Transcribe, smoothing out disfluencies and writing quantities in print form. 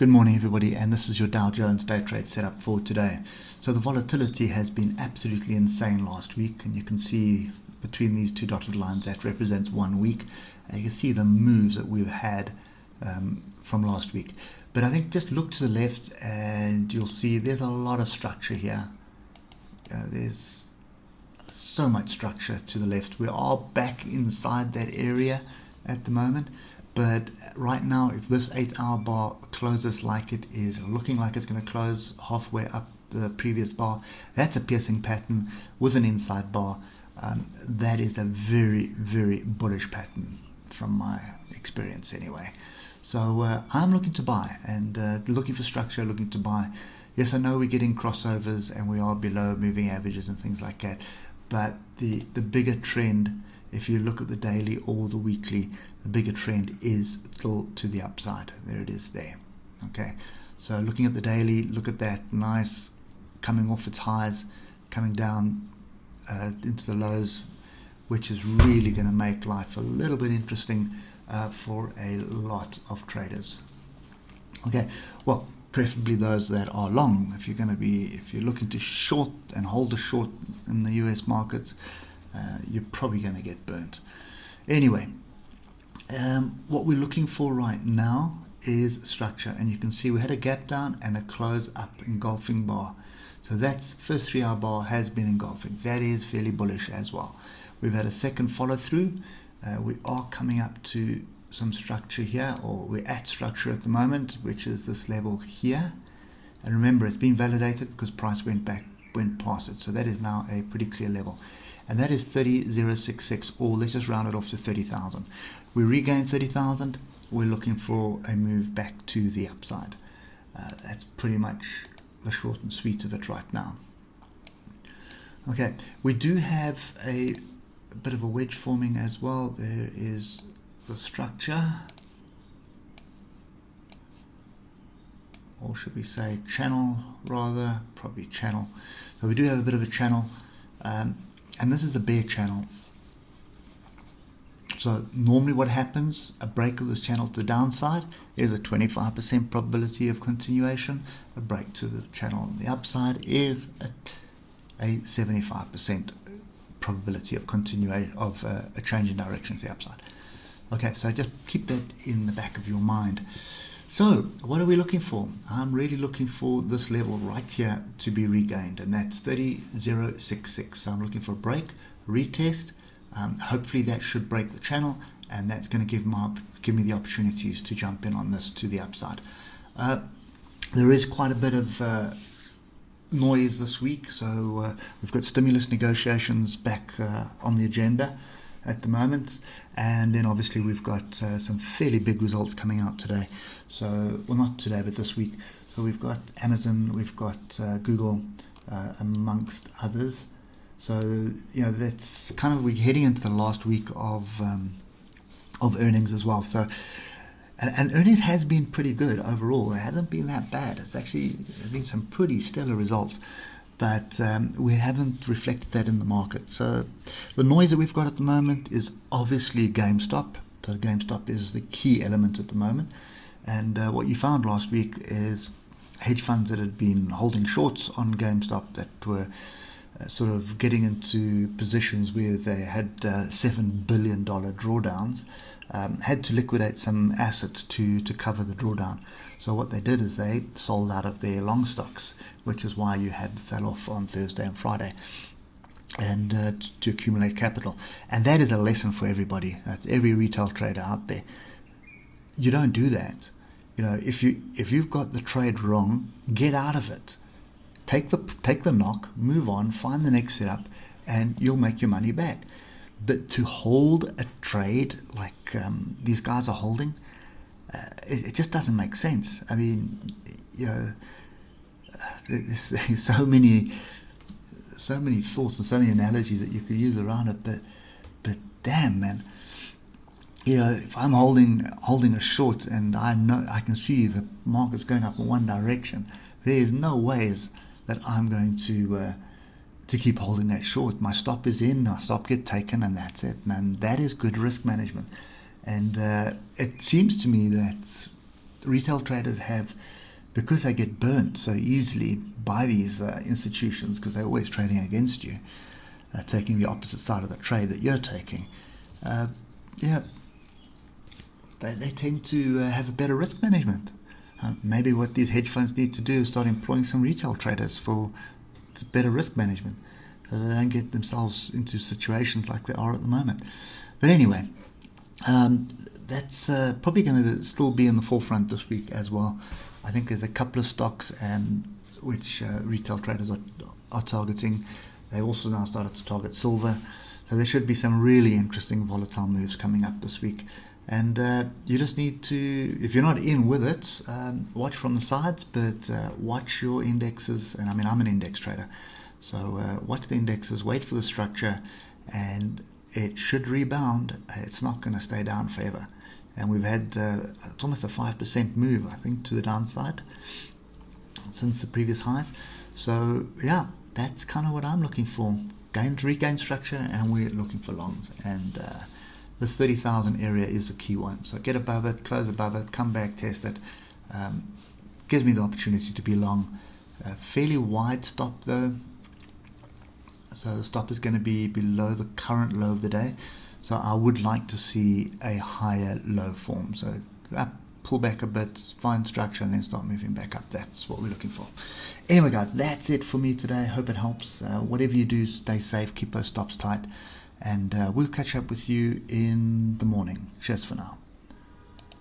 Good morning, everybody, and this is your Dow Jones day trade setup for today. So the volatility has been absolutely insane last week, and you can see between these two dotted lines that represents 1 week. And you can see the moves that we've had from last week. But I think just look to the left and you'll see there's a lot of structure here. There's so much structure to the left. We are back inside that area at the moment, but right now, if this 8-hour bar closes like it is looking like it's going to close halfway up the previous bar, that's a piercing pattern with an inside bar. That is a very, very bullish pattern from my experience anyway. So I'm looking to buy and looking for structure, looking to buy. Yes, I know we're getting crossovers and we are below moving averages and things like that, but the bigger trend, if you look at the daily or the weekly, the bigger trend is still to the upside. There it is there. Okay, so looking at the daily, look at that nice coming off its highs, coming down into the lows, which is really going to make life a little bit interesting for a lot of traders. Okay, well, preferably those that are long. If you're looking to short and hold a short in the US markets, you're probably going to get burnt. Anyway, what we're looking for right now is structure, and you can see we had a gap down and a close up engulfing bar. So that's first 3-hour bar has been engulfing. That is fairly bullish as well. We've had a second follow through. We are coming up to some structure here, or we're at structure at the moment, which is this level here. And remember, it's been validated because price went past it. So that is now a pretty clear level. And that is 30,066, or let's just round it off to 30,000. We regained 30,000. We're looking for a move back to the upside. That's pretty much the short and sweet of it right now. Okay, we do have a bit of a wedge forming as well. There is the structure, or should we say channel rather, probably channel. So we do have a bit of a channel, and this is a bear channel. So normally what happens, a break of this channel to the downside is a 25% probability of continuation. A break to the channel on the upside is a 75% probability of continuation of a change in direction to the upside. Okay, so just keep that in the back of your mind. So what are we looking for? I'm really looking for this level right here to be regained, and that's 30,066. So I'm looking for a break, retest. Hopefully that should break the channel, and that's going to give me the opportunities to jump in on this to the upside. There is quite a bit of noise this week, so we've got stimulus negotiations back on the agenda at the moment, and then obviously we've got some fairly big results coming out today. So, well, not today, but this week. So we've got Amazon, we've got Google, amongst others. So that's kind of, we're heading into the last week of earnings as well. So and earnings has been pretty good overall. It hasn't been that bad. It's actually been some pretty stellar results, but we haven't reflected that in the market. So the noise that we've got at the moment is obviously GameStop. So GameStop is the key element at the moment. And what you found last week is hedge funds that had been holding shorts on GameStop that were sort of getting into positions where they had $7 billion drawdowns, had to liquidate some assets to cover the drawdown. So what they did is they sold out of their long stocks, which is why you had the sell-off on Thursday and Friday, and to accumulate capital. And that is a lesson for everybody. That's every retail trader out there. You don't do that. If you've got the trade wrong, get out of it. Take the knock, move on, find the next setup, and you'll make your money back. But to hold a trade like these guys are holding, it just doesn't make sense. I mean, there's so many thoughts and so many analogies that you could use around it. But damn, man, if I'm holding a short and I know I can see the market's going up in one direction, there's no ways that I'm going to keep holding that short. My stop is in, my stop get taken, and that's it. And that is good risk management. And it seems to me that retail traders have, because they get burnt so easily by these institutions, because they're always trading against you, taking the opposite side of the trade that you're taking. Yeah, they tend to have a better risk management. Maybe what these hedge funds need to do is start employing some retail traders for better risk management, so they don't get themselves into situations like they are at the moment. But anyway, that's probably going to still be in the forefront this week as well. I think there's a couple of stocks which retail traders are targeting. They've also now started to target silver. So there should be some really interesting volatile moves coming up this week. And you just need to, if you're not in with it, watch from the sides, but watch your indexes. And I mean, I'm an index trader. So watch the indexes, wait for the structure, and it should rebound. It's not going to stay down forever. And we've had, it's almost a 5% move, I think, to the downside since the previous highs. So yeah, that's kind of what I'm looking for. Regain structure, and we're looking for longs. And this 30,000 area is the key one. So get above it, close above it, come back, test it. Gives me the opportunity to be long. Fairly wide stop though. So the stop is going to be below the current low of the day. So I would like to see a higher low form. So pull back a bit, find structure, and then start moving back up. That's what we're looking for. Anyway, guys, that's it for me today. Hope it helps. Whatever you do, stay safe, keep those stops tight, and we'll catch up with you in the morning. Cheers for now.